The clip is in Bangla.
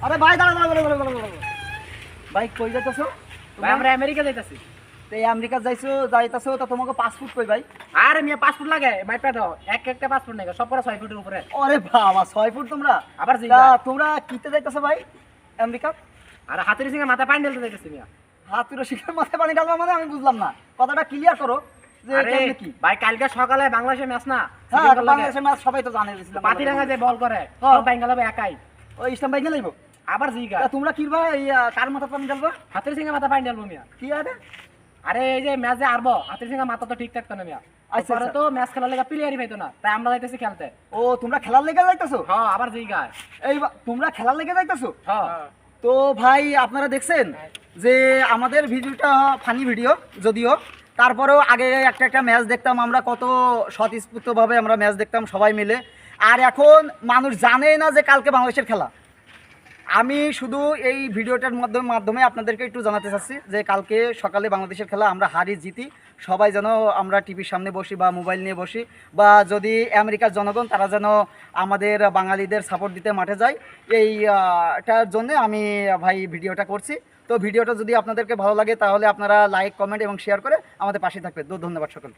আরে ভাই দাঁড়া দাঁড়া দাঁড়া দাঁড়া দাঁড়া। ভাই কই যাইতেছো? ভাই আমরা আমেরিকা যাইতাছি। এই আমেরিকা যাইতেছো তা তোমাকে পাসপোর্ট কই ভাই? আরে মিয়া পাসপোর্ট লাগে মাইপা দাও একটা পাসপোর্ট নাই সব করে 6 ফুটের উপরে। আরে বাবা 6 ফুট তোমরা আবার তা জিগা তোমরা কিতে যাইতেছো ভাই আমেরিকা? আর হাতের সিঙ্গে মাথা পানি ঢালতে যাইতাছি মিয়া। হাতুড়ে শিখের মাথায় পানি ঢালবা মানে আমি বুঝলাম না, কথাটা ক্লিয়ার করো যে আরে কেমনে কি? ভাই কালকে সকালে বাংলাদেশের ম্যাচ না হ্যাঁ শ্রীলঙ্কার লগে। বাংলাদেশের ম্যাচ সবাই তো জানে দিছিল। পাতিরাঙ্গা যে বল করে হ্যাঁ। সব বাঙ্গালাবে একাই। ওই ইসলাম ভাই গেলাইবো। আবার জিগা তা তোমরা কিরবা এই কার মাথা পানি ঢালবা? হাতের সিঙ্গে মাথা পানি ঢালবো মিয়া। কি আরে? আরে এই যে ম্যাচ যে আরবো হাতের সিঙ্গে মাথা তো ঠিক থাকতো না মিয়া। আচ্ছা, পরে আচ্ছা। তো ম্যাচ খেলার লাগা প্লেয়ারই পাইতো না তাই আমরা যাইতেছি খেলতে। ও তোমরা খেলার লেগে যাইতেছো? হ্যাঁ আবার জিগা তোমরা খেলার লেগে যাইতেছো? হ্যাঁ তো ভাই আপনারা দেখছেন যে আমাদের ভিডিওটা ফানি ভিডিও যদিও, তারপরেও আগে একটা ম্যাচ দেখতাম আমরা, কত স্বতঃস্ফূর্তভাবে আমরা ম্যাচ দেখতাম সবাই মিলে। আর এখন মানুষ জানেই না যে কালকে বাংলাদেশের খেলা। আমি শুধু এই ভিডিওটার মাধ্যমে আপনাদেরকে একটু জানাতে চাচ্ছি যে কালকে সকালে বাংলাদেশের খেলা আমরা হারি জিতি সবাই যেন আমরা টিভির সামনে বসি বা মোবাইল নিয়ে বসি, বা যদি আমেরিকার জনগণ তারা যেন আমাদের বাঙালিদের সাপোর্ট দিতে মাঠে যায়, এইটার জন্যে আমি ভাই ভিডিওটা করছি। তো ভিডিওটা যদি আপনাদেরকে ভালো লাগে তাহলে আপনারা লাইক কমেন্ট এবং শেয়ার করে আমাদের পাশে থাকবেন। ধন্যবাদ সকল।